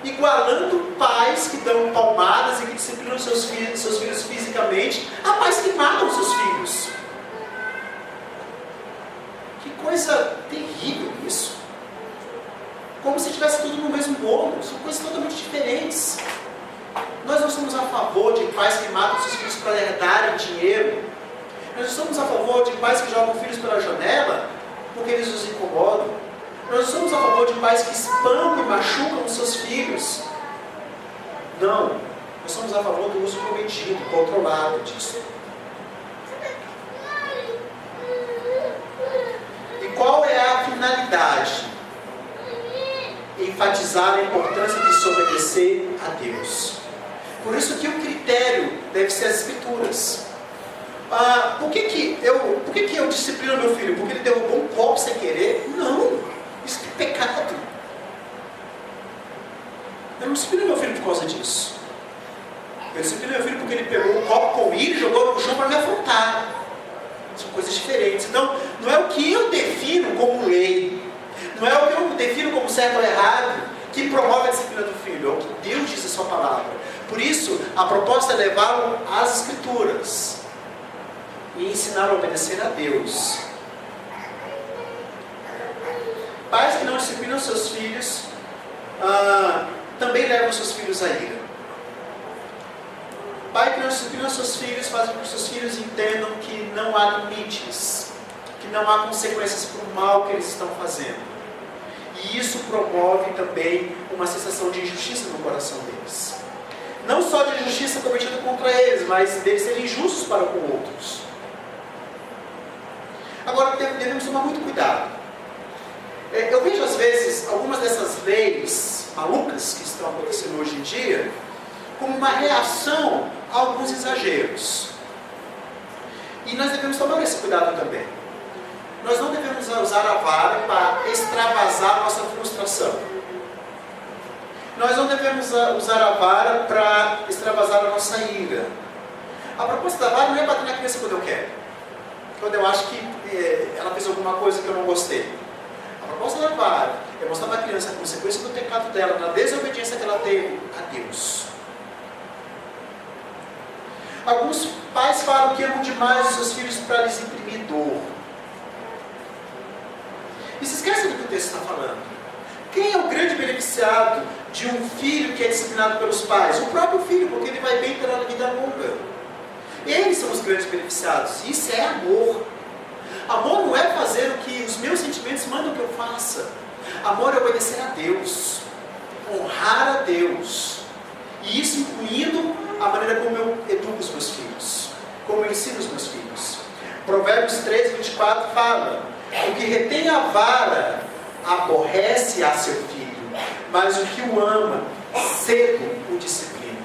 Speaker 1: igualando pais que dão palmadas e que disciplinam seus filhos fisicamente a pais que matam seus filhos. Que coisa terrível isso. Como se tivesse tudo no mesmo bolo. São coisas totalmente diferentes. Nós não somos a favor de pais que matam seus filhos para herdarem dinheiro. Nós não somos a favor de pais que jogam filhos pela janela porque eles os incomodam. Nós não somos a favor de pais que espancam e machucam os seus filhos. Não. Nós somos a favor do uso comedido, controlado disso. E qual é a finalidade? Enfatizar a importância de se obedecer a Deus. Por isso que o critério deve ser as Escrituras. Por que eu disciplino meu filho? Porque ele derrubou um copo sem querer? Não, isso é pecado. Eu não disciplino meu filho por causa disso. Eu disciplino meu filho porque ele pegou um copo com ira e jogou no chão para me afrontar. São coisas diferentes. Então, não é o que eu defino como lei, não é o que eu defino como certo ou errado que promove a disciplina do filho, é o que Deus diz em sua palavra. Por isso, a proposta é levá-lo às Escrituras e ensinar a obedecer a Deus. Pais que não disciplinam seus filhos também levam seus filhos à ira. Pai que não disciplina seus filhos faz com que seus filhos entendam que não há limites, que não há consequências para o mal que eles estão fazendo. E isso promove também uma sensação de injustiça no coração deles. Não só de injustiça cometida contra eles, mas deles serem injustos para com outros. Agora, devemos tomar muito cuidado. Eu vejo às vezes algumas dessas leis malucas que estão acontecendo hoje em dia como uma reação a alguns exageros. E nós devemos tomar esse cuidado também. Nós não devemos usar a vara para extravasar nossa frustração. Nós não devemos usar a vara para extravasar a nossa ira. A proposta da vara não é bater na criança quando eu quero. Quando eu acho que ela fez alguma coisa que eu não gostei. A proposta da vara é mostrar para a criança a consequência do pecado dela, na desobediência que ela teve a Deus. Alguns pais falam que amam demais os seus filhos para lhes imprimir dor. E se esquece do que o texto está falando. Quem é o grande beneficiado de um filho que é disciplinado pelos pais? O próprio filho, porque ele vai bem pela vida longa. Eles são os grandes beneficiados. Isso é amor. Amor não é fazer o que os meus sentimentos mandam que eu faça. Amor é obedecer a Deus. Honrar a Deus. E isso incluindo a maneira como eu educo os meus filhos. Como eu ensino os meus filhos. Provérbios 3:24 fala: o que retém a vara aborrece a seu filho, mas o que o ama cedo o disciplina.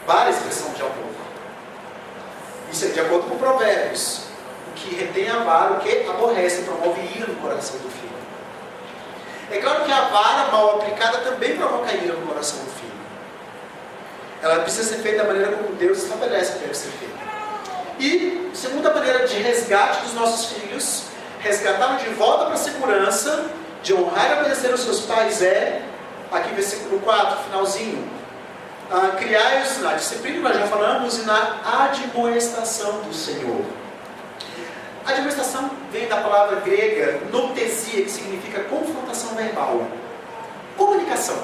Speaker 1: Vara expressão de amor. Isso é de acordo com Provérbios. O que retém a vara, o que aborrece, promove ira no coração do filho. É claro que a vara mal aplicada também provoca ira no coração do filho. Ela precisa ser feita da maneira como Deus estabelece que deve ser feita. E, segunda maneira de resgate dos nossos filhos, resgatá-los de volta para a segurança, de honrar e obedecer aos seus pais é, aqui versículo 4, finalzinho, criai-os na disciplina, nós já falamos, e na admoestação do Senhor. A admoestação vem da palavra grega notesia, que significa confrontação verbal. Comunicação.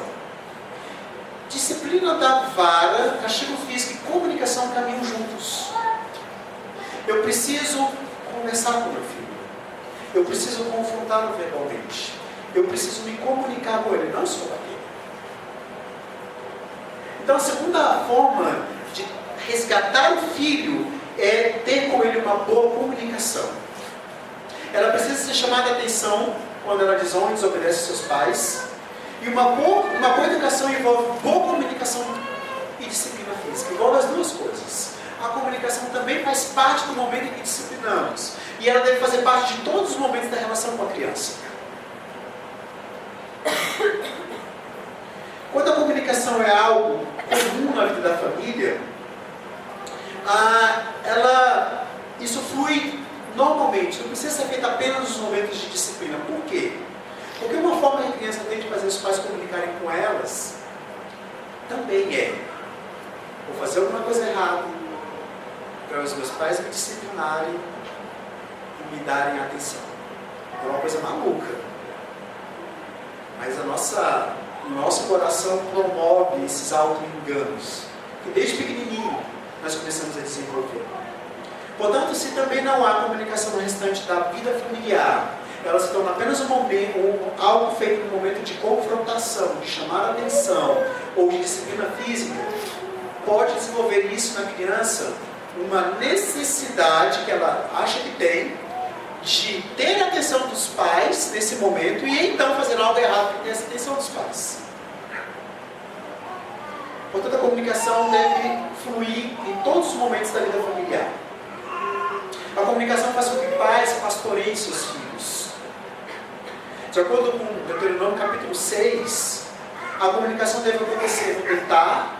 Speaker 1: Disciplina da vara, castigo físico e comunicação caminham juntos. Eu preciso conversar com meu filho. Eu preciso confrontá-lo verbalmente. Eu preciso me comunicar com ele, não só bater. Então a segunda forma de resgatar o filho é ter com ele uma boa comunicação. Ela precisa ser chamada a atenção quando ela desonra e desobedece seus pais. E uma boa educação envolve boa comunicação e disciplina física. Envolve as duas coisas. A comunicação também faz parte do momento em que disciplinamos. E ela deve fazer parte de todos os momentos da relação com a criança. Quando a comunicação é algo comum na vida da família, isso flui normalmente. Não precisa ser feito apenas nos momentos de disciplina. Por quê? Porque uma forma que a criança tem de fazer os pais comunicarem com elas também é: vou fazer alguma coisa errada para os meus pais me disciplinarem e me darem atenção. É uma coisa maluca. Mas o nosso coração promove esses auto-enganos que desde pequenininho nós começamos a desenvolver. Portanto, se também não há comunicação no restante da vida familiar, ela se torna apenas algo feito no momento de confrontação, de chamar a atenção ou de disciplina física, pode desenvolver isso na criança uma necessidade que ela acha que tem de ter a atenção dos pais nesse momento e então fazer algo errado para ter essa atenção dos pais. Portanto, a comunicação deve fluir em todos os momentos da vida familiar. A comunicação faz com que pais pastoreiem seus filhos. De acordo com Deuteronômio capítulo 6, a comunicação deve acontecer no deitar,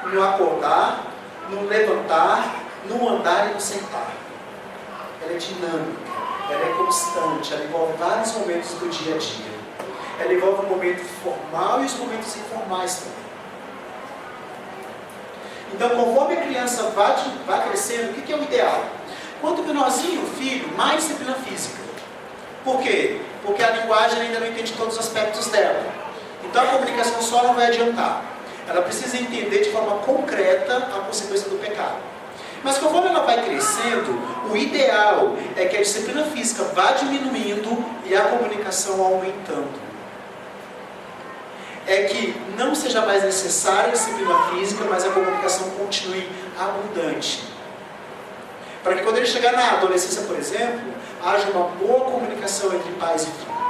Speaker 1: no acordar, no levantar, no andar e no sentar. Ela é dinâmica, ela é constante, ela envolve vários momentos do dia a dia. Ela envolve o momento formal e os momentos informais também. Então, conforme a criança vai crescendo, o que é o ideal? Quanto menorzinho o filho, mais disciplina física. Por quê? Porque a linguagem ainda não entende todos os aspectos dela. Então a comunicação só não vai adiantar. Ela precisa entender de forma concreta a consequência do pecado. Mas conforme ela vai crescendo, o ideal é que a disciplina física vá diminuindo e a comunicação aumentando. É que não seja mais necessária a disciplina física, mas a comunicação continue abundante. Para que quando ele chegar na adolescência, por exemplo, haja uma boa comunicação entre pais e filhos.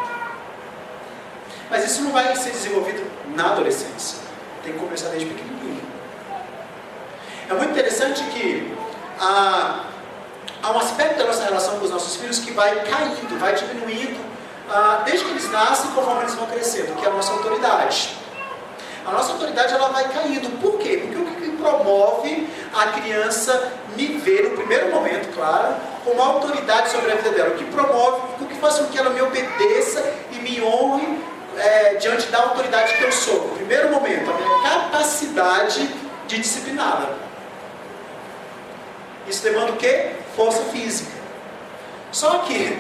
Speaker 1: Mas isso não vai ser desenvolvido na adolescência. Tem que começar desde pequenininho. É muito interessante que há um aspecto da nossa relação com os nossos filhos que vai caindo, vai diminuindo, desde que eles nascem, conforme eles vão crescendo, que é a nossa autoridade. A nossa autoridade ela vai caindo. Por quê? Porque o que promove a criança me ver, no primeiro momento, claro, como autoridade sobre a vida dela. O que promove, o que faz com que ela me obedeça e me honre diante da autoridade que eu sou. No primeiro momento, a minha capacidade de discipliná-la. Isso demanda o quê? Força física. Só que,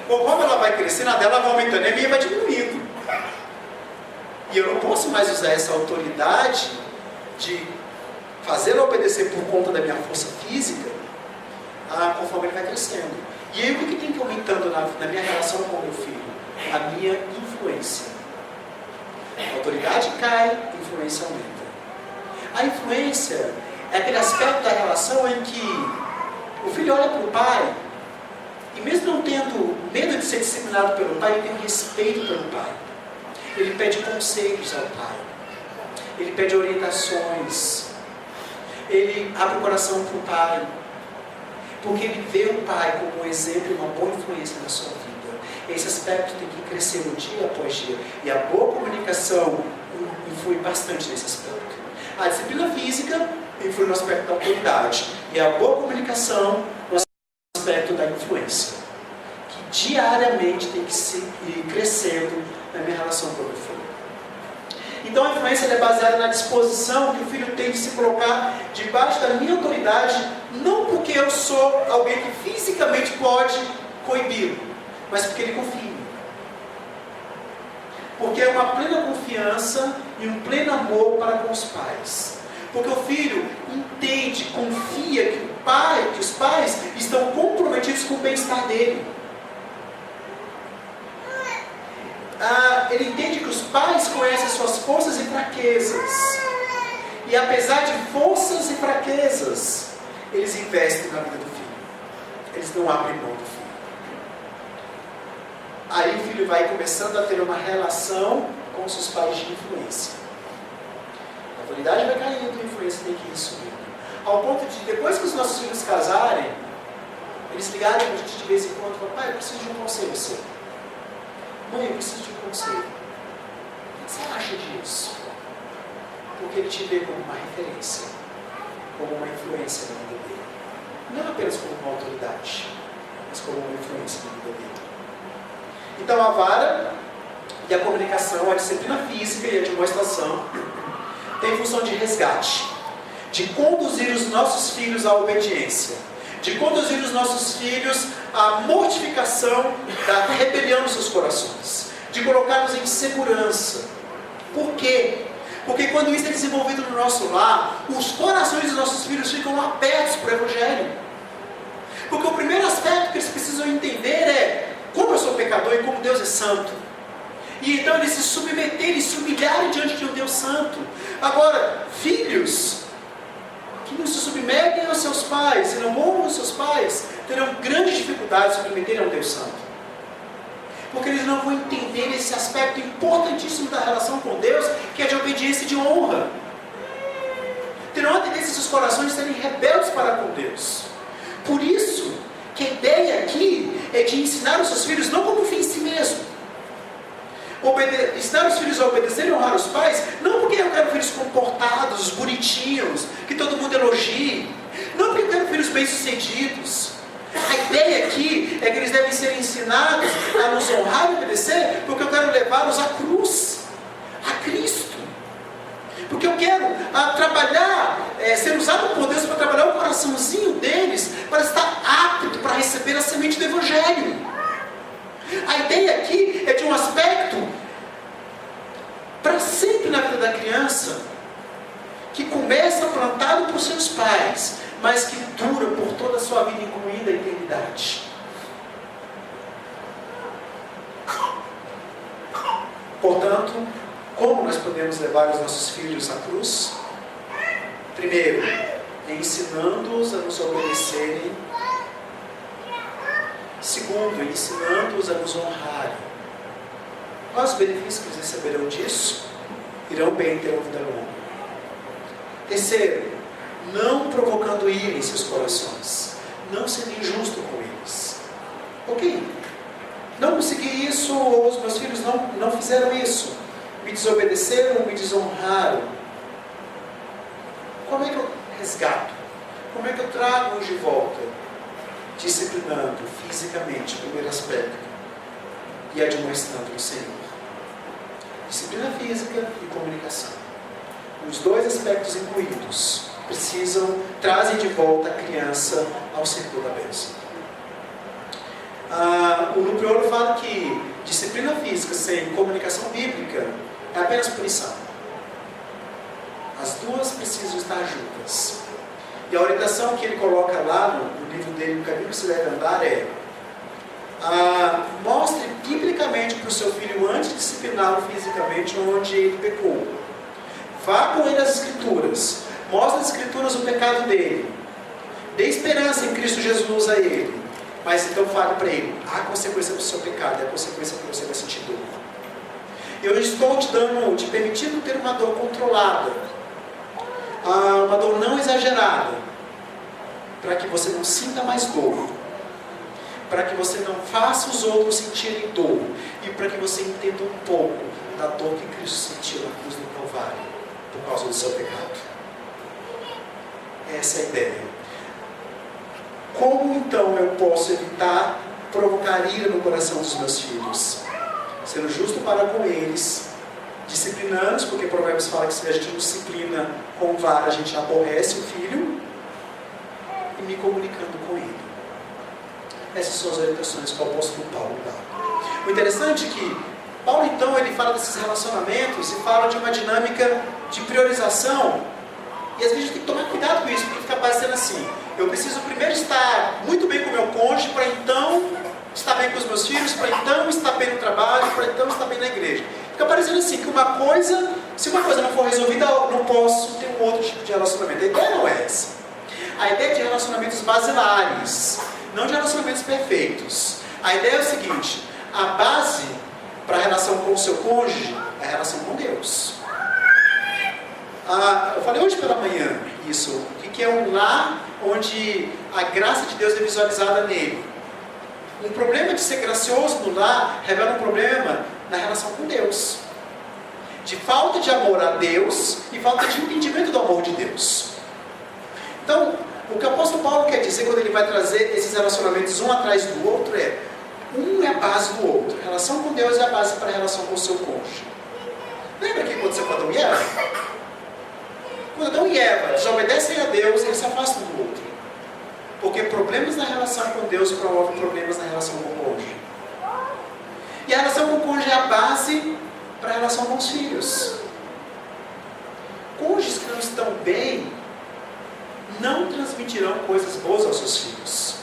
Speaker 1: conforme ela vai crescendo, a dela vai aumentando e a minha vai diminuindo. E eu não posso mais usar essa autoridade de fazê-la obedecer por conta da minha força física, conforme ele vai crescendo. E aí o que tem que ir aumentando na minha relação com o meu filho? A minha influência. A autoridade cai, a influência aumenta. A influência é aquele aspecto da relação em que o filho olha para o pai, e mesmo não tendo medo de ser disciplinado pelo pai, ele tem um respeito pelo pai. Ele pede conselhos ao pai. Ele pede orientações. Ele abre o coração para o pai. Porque ele vê o pai como um exemplo e uma boa influência na sua vida. Esse aspecto tem que crescer dia após dia. E a boa comunicação influi bastante nesse aspecto. A disciplina física influi no aspecto da autoridade. E a boa comunicação no aspecto da influência. Que diariamente tem que ir crescendo na minha relação com o meu filho. Então a influência é baseada na disposição que o filho tem de se colocar debaixo da minha autoridade, não porque eu sou alguém que fisicamente pode coibi-lo, mas porque ele confia em mim. Porque é uma plena confiança e um pleno amor para com os pais. Porque o filho entende, confia que os pais estão comprometidos com o bem-estar dele. Ele entende que os pais conhecem suas forças e fraquezas. E apesar de forças e fraquezas, eles investem na vida do filho. Eles não abrem mão do filho. Aí o filho vai começando a ter uma relação com seus pais de influência. A autoridade vai caindo, a influência tem que ir subindo. Ao ponto de, depois que os nossos filhos casarem, eles ligarem para a gente de vez em quando e falam: pai, eu preciso de um conselho seu. Mãe, eu preciso de um conselho. O que você acha disso? Porque ele te vê como uma referência, como uma influência na vida dele. Não apenas como uma autoridade, mas como uma influência na vida dele. Então a vara e a comunicação, a disciplina física e a demonstração tem função de resgate, de conduzir os nossos filhos à obediência, de conduzir os nossos filhos à mortificação da rebelião nos seus corações, de colocá-los em segurança. Por quê? Porque quando isso é desenvolvido no nosso lar, os corações dos nossos filhos ficam abertos para o Evangelho. Porque o primeiro aspecto que eles precisam entender é como eu sou pecador e como Deus é santo. E então eles se submeterem, se humilharem diante de um Deus santo. Agora, filhos que não se submetem aos seus pais e não honram os seus pais, terão grandes dificuldades de submeterem a um Deus santo. Porque eles não vão entender esse aspecto importantíssimo da relação com Deus, que é de obediência e de honra. Terão a tendência de seus corações serem rebeldes para com Deus. Por isso, que a ideia aqui é de ensinar os seus filhos não como fim em si mesmo. Ensinar os filhos a obedecer e honrar os pais, não porque eu quero filhos comportados, bonitinhos, que todo mundo elogie. Não porque eu quero filhos bem-sucedidos. A ideia aqui é que eles devem ser ensinados a nos honrar e obedecer, porque eu quero levá-los à cruz, a Cristo. Porque eu quero trabalhar, ser usado por Deus para trabalhar o coraçãozinho deles, para estar apto para receber a semente do Evangelho. A ideia aqui é de um aspecto para sempre na vida da criança, que começa plantado por seus pais, mas que dura por toda a sua vida, incluindo a eternidade. Portanto, como nós podemos levar os nossos filhos à cruz? Primeiro, ensinando-os a nos obedecerem. Segundo, ensinando-os a nos honrarem. Quais os benefícios que eles receberão disso? Irão bem ter uma vida longa. Terceiro, não provocando ira em seus corações, não sendo injusto com eles. Ok, não consegui isso, ou os meus filhos não fizeram isso, me desobedeceram, me desonraram. Como é que eu resgato? Como é que eu trago-os de volta? Disciplinando fisicamente, primeiro aspecto, e admoestando o Senhor. Disciplina física e comunicação. Os dois aspectos incluídos trazem de volta a criança ao círculo da bênção. O Lupriolo fala que disciplina física sem comunicação bíblica é apenas punição. As duas precisam estar juntas. E a orientação que ele coloca lá no livro dele, No Caminho que se deve andar, é: mostre biblicamente para o seu filho, antes de discipliná-lo fisicamente, onde ele pecou. Vá com ele às Escrituras. Mostre nas Escrituras o pecado dele. Dê esperança em Cristo Jesus a ele. Mas então fale para ele: há consequência do seu pecado, é a consequência que você vai sentir dor. Eu estou te permitindo ter uma dor controlada, uma dor não exagerada, para que você não sinta mais dor, para que você não faça os outros sentirem dor, e para que você entenda um pouco da dor que Cristo sentiu na cruz do Calvário, por causa do seu pecado. Essa é a ideia. Como então eu posso evitar provocar ira no coração dos meus filhos? Sendo justo para com eles, disciplinando-os, porque Provérbios fala que se a gente não disciplina com vara, a gente aborrece o filho, e me comunicando com ele. Essas são as orientações que o apóstolo Paulo dá. O interessante é que Paulo, então, ele fala desses relacionamentos e fala de uma dinâmica de priorização, e às vezes a gente tem que tomar cuidado com isso, porque fica parecendo assim: eu preciso primeiro estar muito bem com o meu cônjuge, para então estar bem com os meus filhos, para então estar bem no trabalho, para então estar bem na igreja. Fica parecendo assim, que se uma coisa não for resolvida, eu não posso ter um outro tipo de relacionamento. A ideia não é essa. A ideia é de relacionamentos basilares, não de relacionamentos perfeitos. A ideia é o seguinte: a base para a relação com o seu cônjuge é a relação com Deus. Eu falei hoje pela manhã isso, o que é um lar onde a graça de Deus é visualizada nele. Um problema de ser gracioso no lar revela um problema na relação com Deus, de falta de amor a Deus e falta de entendimento do amor de Deus. Então, o que o apóstolo Paulo quer dizer quando ele vai trazer esses relacionamentos um atrás do outro é: um é a base do outro. A relação com Deus é a base para a relação com o seu cônjuge. Lembra que aconteceu com Adão e Eva? Quando Adão e Eva desobedecem a Deus, eles se afastam do outro. Porque problemas na relação com Deus promovem problemas na relação com o cônjuge. E a relação com o cônjuge é a base para a relação com os filhos. Cônjuges que não estão bem não transmitirão coisas boas aos seus filhos.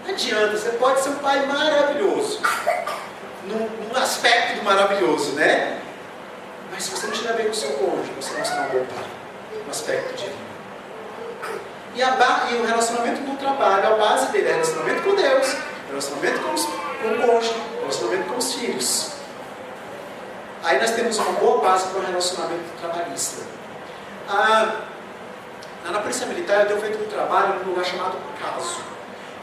Speaker 1: Não adianta, você pode ser um pai maravilhoso, num aspecto do maravilhoso, né? Mas se você não estiver bem com o seu cônjuge, você não será um bom pai, no aspecto divino. E o relacionamento no trabalho, a base dele é relacionamento com Deus, relacionamento com o cônjuge, relacionamento com os filhos. Aí nós temos uma boa base para o relacionamento trabalhista. Na Polícia Militar eu tenho feito um trabalho num lugar chamado CASO.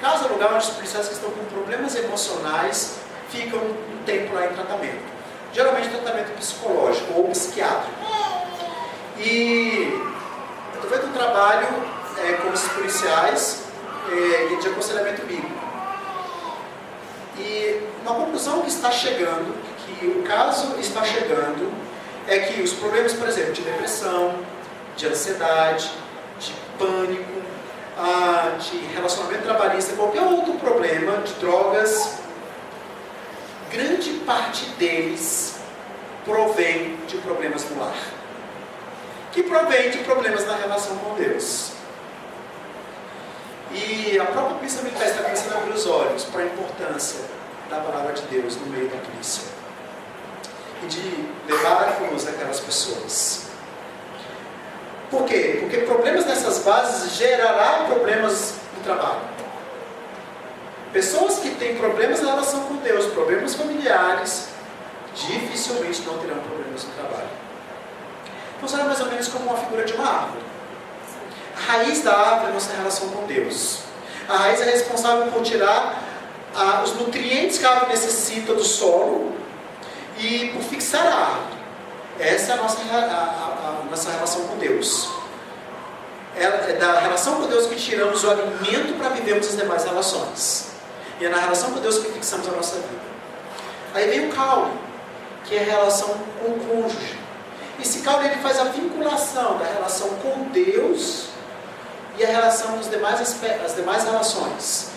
Speaker 1: CASO é um lugar onde os policiais que estão com problemas emocionais ficam um tempo lá em tratamento. Geralmente tratamento psicológico ou psiquiátrico. E eu estou feito um trabalho com esses policiais de aconselhamento bíblico. E uma conclusão que está chegando, que o caso está chegando, é que os problemas, por exemplo, de depressão, de ansiedade, de pânico, de relacionamento trabalhista, qualquer outro problema, de drogas, grande parte deles provém de problemas no lar, que provém de problemas na relação com Deus. E a própria polícia militar está começando a abrir os olhos para a importância da palavra de Deus no meio da polícia e de levar a cruz aquelas pessoas. Por quê? Porque problemas nessas bases gerarão problemas no trabalho. Pessoas que têm problemas na relação com Deus, problemas familiares, dificilmente não terão problemas no trabalho. Funciona mais ou menos como uma figura de uma árvore. A raiz da árvore é a nossa relação com Deus. A raiz é responsável por tirar os nutrientes que a árvore necessita do solo e por fixar a árvore. Essa é a nossa relação com Deus. É da relação com Deus que tiramos o alimento para vivermos as demais relações. E é na relação com Deus que fixamos a nossa vida. Aí vem o caule, que é a relação com o cônjuge. Esse caule ele faz a vinculação da relação com Deus e a relação dos demais as demais relações.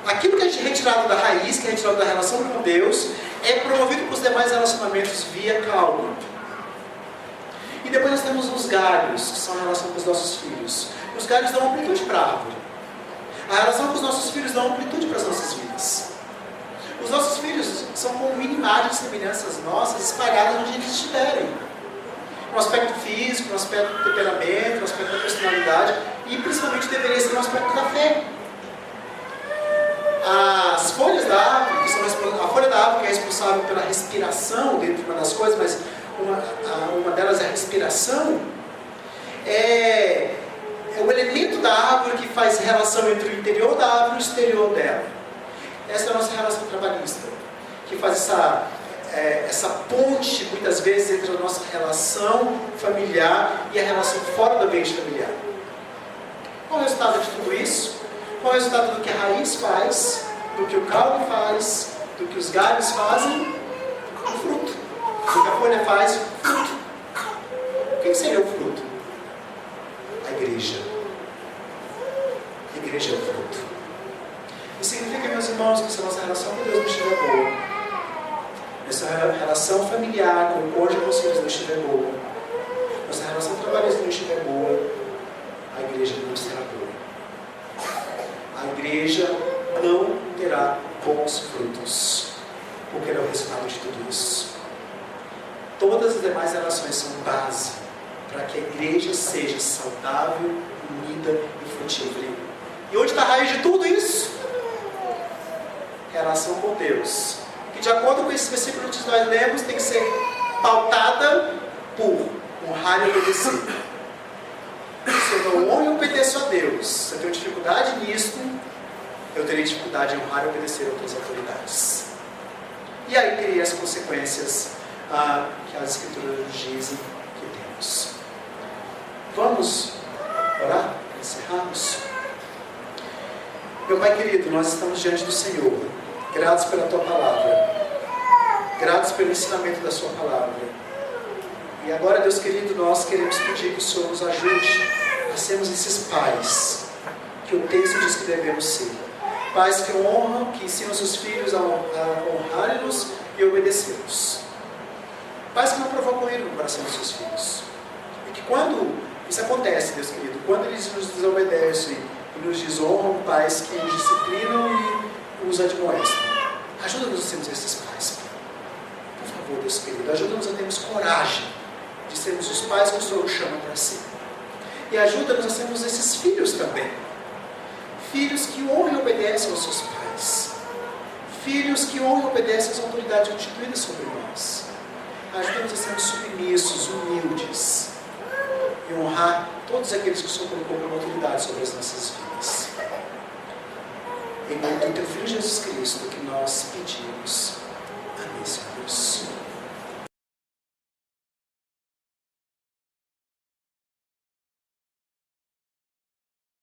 Speaker 1: Aquilo que é retirado da raiz, que é retirado da relação com Deus, é promovido para os demais relacionamentos via calma. E depois nós temos os galhos, que são a relação com os nossos filhos. Os galhos dão amplitude para a árvore. A relação com os nossos filhos dá amplitude para as nossas vidas. Os nossos filhos são como imagens e semelhanças nossas espalhadas onde eles estiverem. No aspecto físico, no aspecto do temperamento, no aspecto da personalidade e principalmente deveria ser no aspecto da fé. As folhas da árvore, a folha da árvore que é responsável pela respiração, dentro de uma das coisas, mas uma delas é a respiração, é o elemento da árvore que faz relação entre o interior da árvore e o exterior dela. Essa é a nossa relação trabalhista, que faz essa ponte, muitas vezes, entre a nossa relação familiar e a relação fora do ambiente familiar. Qual é o resultado de tudo isso? Qual é o resultado do que a raiz faz, do que o caule faz, do que os galhos fazem? O fruto. Do que a folha faz, o fruto. O que seria o fruto? A igreja. A igreja é o fruto. Isso significa, meus irmãos, que se a nossa relação com Deus não estiver boa, essa relação familiar com o cônjuge e com os filhos não estiver boa, nossa relação trabalhista não estiver boa, a igreja não será boa. A igreja não terá bons frutos, porque é o resultado de tudo isso. Todas as demais relações são base para que a igreja seja saudável, unida e frutífera. E onde está a raiz de tudo isso? Relação com Deus, que de acordo com esse versículo que nós lemos, tem que ser pautada por honrar e obedecer. Se eu não honro e obedeço a Deus, se eu tenho dificuldade nisso, eu terei dificuldade em honrar e obedecer a outras autoridades. E aí teria as consequências que as Escrituras nos dizem que temos. Vamos orar para encerrarmos? Meu Pai querido, nós estamos diante do Senhor, gratos pela Tua Palavra, gratos pelo ensinamento da Sua Palavra. E agora, Deus querido, nós queremos pedir que o Senhor nos ajude a sermos esses pais que o texto diz que devemos ser. Pais que honram, que ensinam seus filhos a honrar-nos e obedecê-los. Pais que não provocam ira no coração dos seus filhos. E que quando isso acontece, Deus querido, quando eles nos desobedecem e nos desonram, pais que nos disciplinam e nos admoestem, ajuda-nos a sermos esses pais. Por favor, Deus querido, ajuda-nos a termos coragem de sermos os pais que o Senhor chama para si. E ajuda-nos a sermos esses filhos também. Filhos que honram e obedecem aos seus pais. Filhos que honram e obedecem às autoridades instituídas sobre nós. Ajuda-nos a sermos submissos, humildes. E honrar todos aqueles que o Senhor colocou como autoridade sobre as nossas vidas. Em nome do Teu Filho Jesus Cristo que nós pedimos.